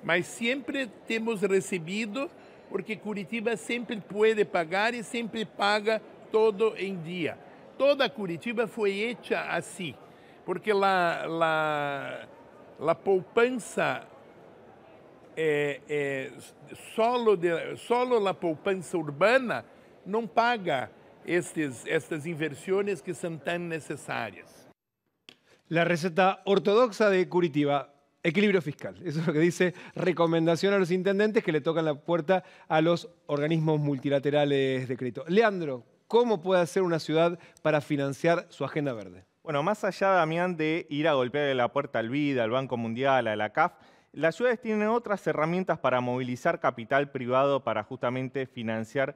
Mas sempre temos recebido, porque Curitiba sempre pode pagar e sempre paga todo em dia. Toda Curitiba foi hecha assim, porque a poupança solo a poupança urbana não paga estas inversões que são tão necessárias. La receta ortodoxa de Curitiba. Equilibrio fiscal. Eso es lo que dice recomendación a los intendentes que le tocan la puerta a los organismos multilaterales de crédito. Leandro, ¿cómo puede hacer una ciudad para financiar su agenda verde? Bueno, más allá, Damián, de ir a golpearle la puerta al BID, al Banco Mundial, a la CAF, las ciudades tienen otras herramientas para movilizar capital privado para justamente financiar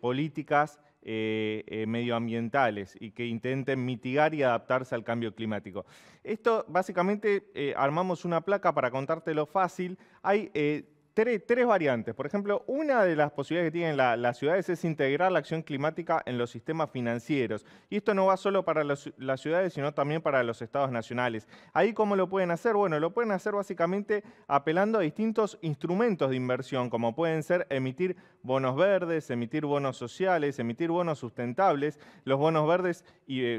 políticas medioambientales y que intenten mitigar y adaptarse al cambio climático. Esto, básicamente, armamos una placa para contártelo fácil. Hay tres variantes. Por ejemplo, una de las posibilidades que tienen las ciudades es integrar la acción climática en los sistemas financieros. Y esto no va solo para las ciudades, sino también para los estados nacionales. ¿Ahí cómo lo pueden hacer? Bueno, lo pueden hacer básicamente apelando a distintos instrumentos de inversión, como pueden ser emitir bonos verdes, emitir bonos sociales, emitir bonos sustentables. Los bonos verdes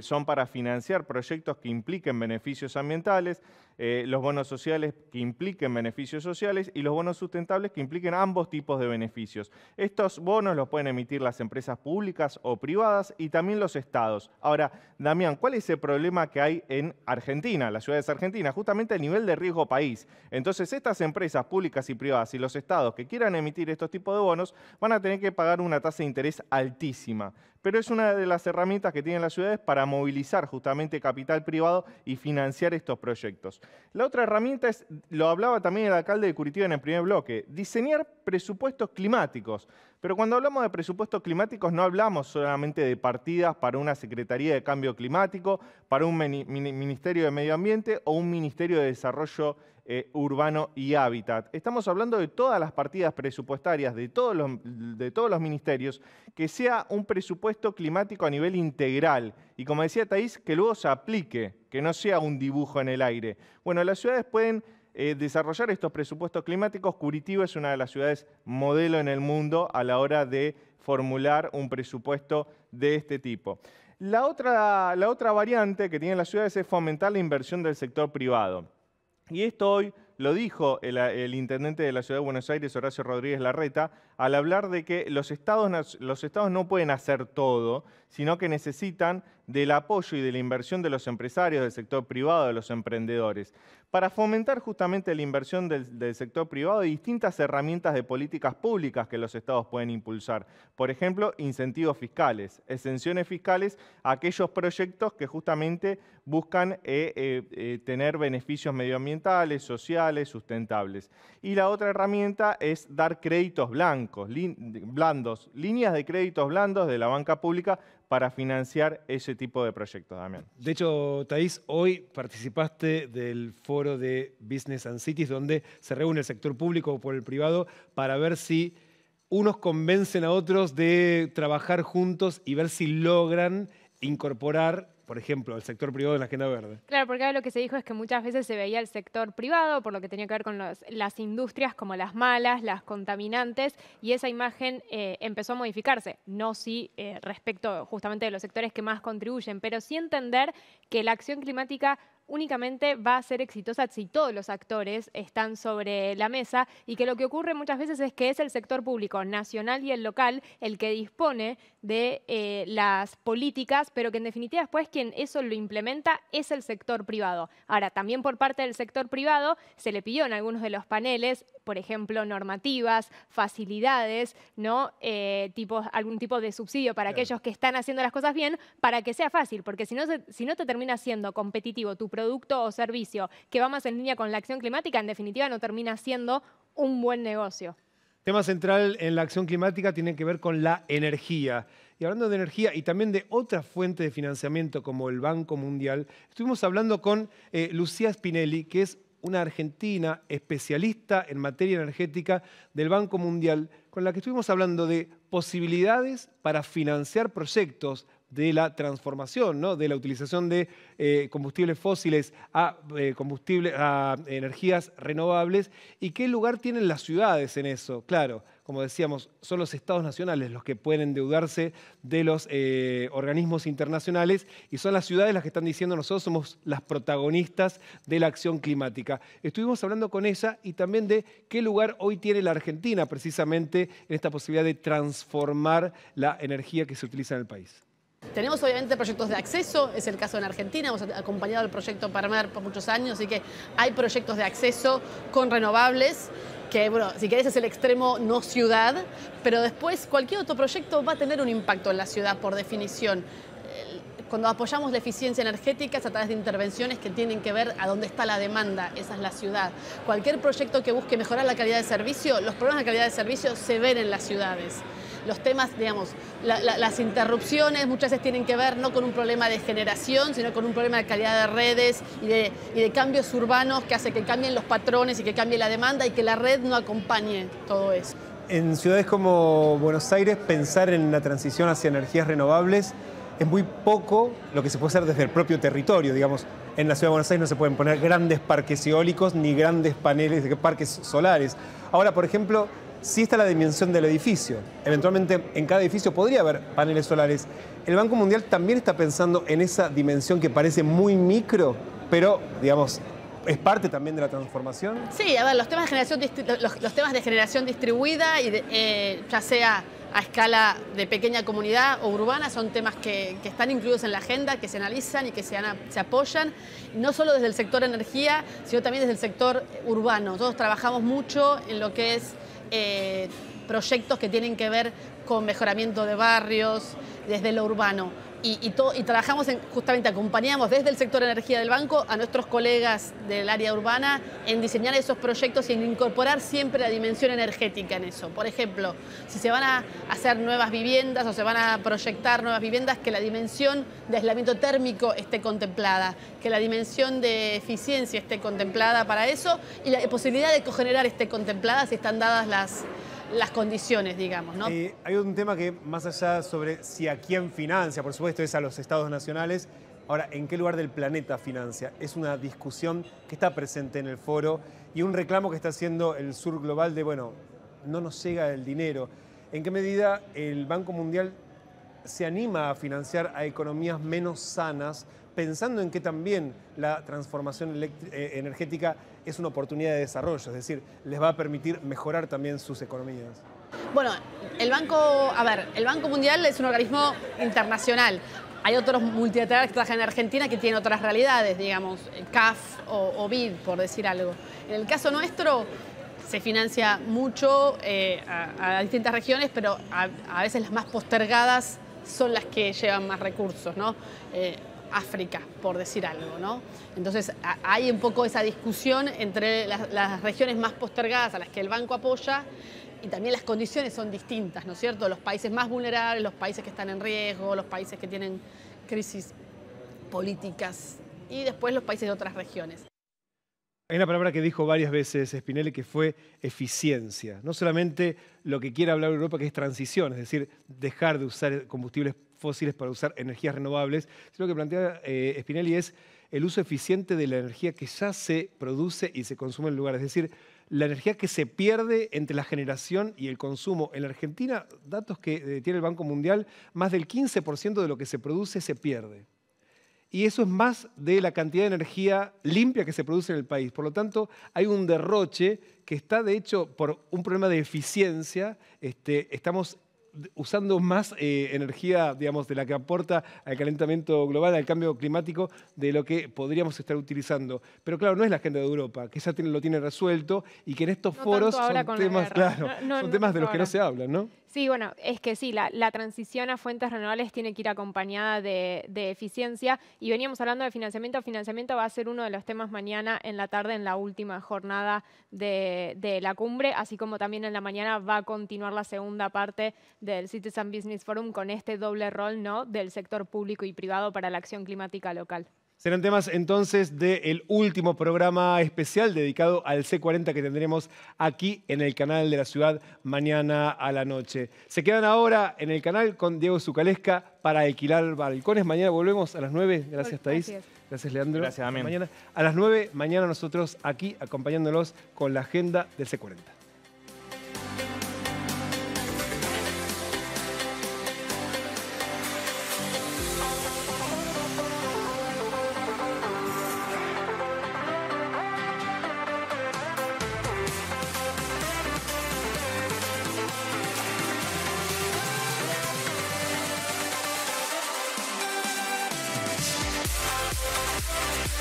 son para financiar proyectos que impliquen beneficios ambientales, los bonos sociales que impliquen beneficios sociales y los bonos sustentables que impliquen ambos tipos de beneficios. Estos bonos los pueden emitir las empresas públicas o privadas y también los estados. Ahora, Damián, ¿cuál es el problema que hay en Argentina, las ciudades argentinas? Justamente el nivel de riesgo país. Entonces, estas empresas públicas y privadas y los estados que quieran emitir estos tipos de bonos van a tener que pagar una tasa de interés altísima. Pero es una de las herramientas que tienen las ciudades para movilizar justamente capital privado y financiar estos proyectos. La otra herramienta es, lo hablaba también el alcalde de Curitiba en el primer bloque, diseñar presupuestos climáticos. Pero cuando hablamos de presupuestos climáticos no hablamos solamente de partidas para una Secretaría de Cambio Climático, para un Ministerio de Medio Ambiente o un Ministerio de Desarrollo Urbano y Hábitat. Estamos hablando de todas las partidas presupuestarias de todos los ministerios, que sea un presupuesto climático a nivel integral. Y como decía Thaís, que luego se aplique, que no sea un dibujo en el aire. Bueno, las ciudades pueden desarrollar estos presupuestos climáticos. Curitiba es una de las ciudades modelo en el mundo a la hora de formular un presupuesto de este tipo. La otra variante que tienen las ciudades es fomentar la inversión del sector privado. Y esto hoy lo dijo el intendente de la Ciudad de Buenos Aires, Horacio Rodríguez Larreta, al hablar de que los estados no pueden hacer todo, sino que necesitan del apoyo y de la inversión de los empresarios, del sector privado, de los emprendedores. Para fomentar justamente la inversión del sector privado hay distintas herramientas de políticas públicas que los estados pueden impulsar. Por ejemplo, incentivos fiscales, exenciones fiscales a aquellos proyectos que justamente buscan tener beneficios medioambientales, sociales, sustentables. Y la otra herramienta es dar créditos blandos, líneas de créditos blandos de la banca pública para financiar ese tipo de proyectos, Damián. De hecho, Thaís, hoy participaste del foro de Business and Cities, donde se reúne el sector público por el privado para ver si unos convencen a otros de trabajar juntos y ver si logran incorporar, por ejemplo, el sector privado en la agenda verde. Claro, porque ahora lo que se dijo es que muchas veces se veía el sector privado, por lo que tenía que ver con las industrias como las malas, las contaminantes, y esa imagen empezó a modificarse. No sí respecto justamente de los sectores que más contribuyen, pero sí entender que la acción climática únicamente va a ser exitosa si todos los actores están sobre la mesa y que lo que ocurre muchas veces es que es el sector público nacional y el local el que dispone de las políticas, pero que en definitiva después quien eso lo implementa es el sector privado. Ahora, también por parte del sector privado se le pidió en algunos de los paneles, por ejemplo, normativas, facilidades, ¿no? Algún tipo de subsidio para aquellos que están haciendo las cosas bien, para que sea fácil, porque si no te termina siendo competitivo tu producto o servicio que va más en línea con la acción climática, en definitiva no termina siendo un buen negocio. Tema central en la acción climática tiene que ver con la energía. Y hablando de energía y también de otras fuentes de financiamiento como el Banco Mundial, estuvimos hablando con Lucía Spinelli, que es una argentina especialista en materia energética del Banco Mundial, con la que estuvimos hablando de posibilidades para financiar proyectos de la transformación, ¿no? De la utilización de combustibles fósiles a energías renovables y qué lugar tienen las ciudades en eso. Claro, como decíamos, son los estados nacionales los que pueden endeudarse de los organismos internacionales y son las ciudades las que están diciendo nosotros somos las protagonistas de la acción climática. Estuvimos hablando con ella y también de qué lugar hoy tiene la Argentina precisamente en esta posibilidad de transformar la energía que se utiliza en el país. Tenemos obviamente proyectos de acceso, es el caso en Argentina, hemos acompañado el proyecto Parmer por muchos años, así que hay proyectos de acceso con renovables, que bueno, si querés es el extremo no ciudad, pero después cualquier otro proyecto va a tener un impacto en la ciudad por definición. Cuando apoyamos la eficiencia energética es a través de intervenciones que tienen que ver a dónde está la demanda, esa es la ciudad. Cualquier proyecto que busque mejorar la calidad de servicio, los problemas de calidad de servicio se ven en las ciudades. Los temas, digamos, las interrupciones muchas veces tienen que ver no con un problema de generación, sino con un problema de calidad de redes y de cambios urbanos que hace que cambien los patrones y que cambie la demanda y que la red no acompañe todo eso. En ciudades como Buenos Aires, pensar en la transición hacia energías renovables es muy poco lo que se puede hacer desde el propio territorio. Digamos, en la ciudad de Buenos Aires no se pueden poner grandes parques eólicos ni grandes paneles de parques solares. Ahora, por ejemplo, sí está la dimensión del edificio. Eventualmente en cada edificio podría haber paneles solares. El Banco Mundial también está pensando en esa dimensión que parece muy micro, pero, digamos, ¿es parte también de la transformación? Sí, a ver, los temas de generación distribuida, ya sea a escala de pequeña comunidad o urbana, son temas que están incluidos en la agenda, que se analizan y que se apoyan, no solo desde el sector energía, sino también desde el sector urbano. Nosotros trabajamos mucho en lo que es proyectos que tienen que ver con mejoramiento de barrios, desde lo urbano. Y trabajamos, justamente acompañamos desde el sector energía del banco a nuestros colegas del área urbana en diseñar esos proyectos y en incorporar siempre la dimensión energética en eso. Por ejemplo, si se van a hacer nuevas viviendas o se van a proyectar nuevas viviendas, que la dimensión de aislamiento térmico esté contemplada, que la dimensión de eficiencia esté contemplada para eso y la posibilidad de cogenerar esté contemplada si están dadas las condiciones, digamos, ¿no? Hay un tema que, más allá sobre si a quién financia, por supuesto, es a los estados nacionales. Ahora, ¿en qué lugar del planeta financia? Es una discusión que está presente en el foro y un reclamo que está haciendo el sur global de, bueno, no nos llega el dinero. ¿En qué medida el Banco Mundial se anima a financiar a economías menos sanas, pensando en que también la transformación energética es una oportunidad de desarrollo, es decir, les va a permitir mejorar también sus economías? Bueno, el Banco Mundial es un organismo internacional. Hay otros multilaterales que trabajan en Argentina que tienen otras realidades, digamos, CAF o BID, por decir algo. En el caso nuestro, se financia mucho a distintas regiones, pero a veces las más postergadas son las que llevan más recursos, ¿no? África, por decir algo, ¿no? Entonces hay un poco esa discusión entre las regiones más postergadas a las que el banco apoya y también las condiciones son distintas, ¿no es cierto? Los países más vulnerables, los países que están en riesgo, los países que tienen crisis políticas y después los países de otras regiones. Hay una palabra que dijo varias veces Spinelli que fue eficiencia. No solamente lo que quiere hablar Europa, que es transición, es decir, dejar de usar combustibles fósiles para usar energías renovables, sino que plantea Spinelli es el uso eficiente de la energía que ya se produce y se consume en el lugar. Es decir, la energía que se pierde entre la generación y el consumo. En la Argentina, datos que tiene el Banco Mundial, más del 15% de lo que se produce se pierde. Y eso es más de la cantidad de energía limpia que se produce en el país. Por lo tanto, hay un derroche que está, de hecho, por un problema de eficiencia. Estamos usando más energía, digamos, de la que aporta al calentamiento global, al cambio climático, de lo que podríamos estar utilizando. Pero claro, no es la agenda de Europa, que ya lo tiene resuelto y que en estos foros son temas, son temas de los que no se hablan, ¿no? Sí, bueno, es que sí, la transición a fuentes renovables tiene que ir acompañada de eficiencia y veníamos hablando de financiamiento. Financiamiento va a ser uno de los temas mañana en la tarde, en la última jornada de la cumbre, así como también en la mañana va a continuar la segunda parte del Citizen Business Forum con este doble rol, ¿no?, del sector público y privado para la acción climática local. Serán temas entonces del último programa especial dedicado al C40 que tendremos aquí en el canal de la ciudad mañana a la noche. Se quedan ahora en el canal con Diego Zucalesca para alquilar balcones. Mañana volvemos a las 9. Gracias, Thaís. Gracias, Leandro. Gracias, amén. Mañana a las 9, mañana nosotros aquí acompañándolos con la agenda del C40.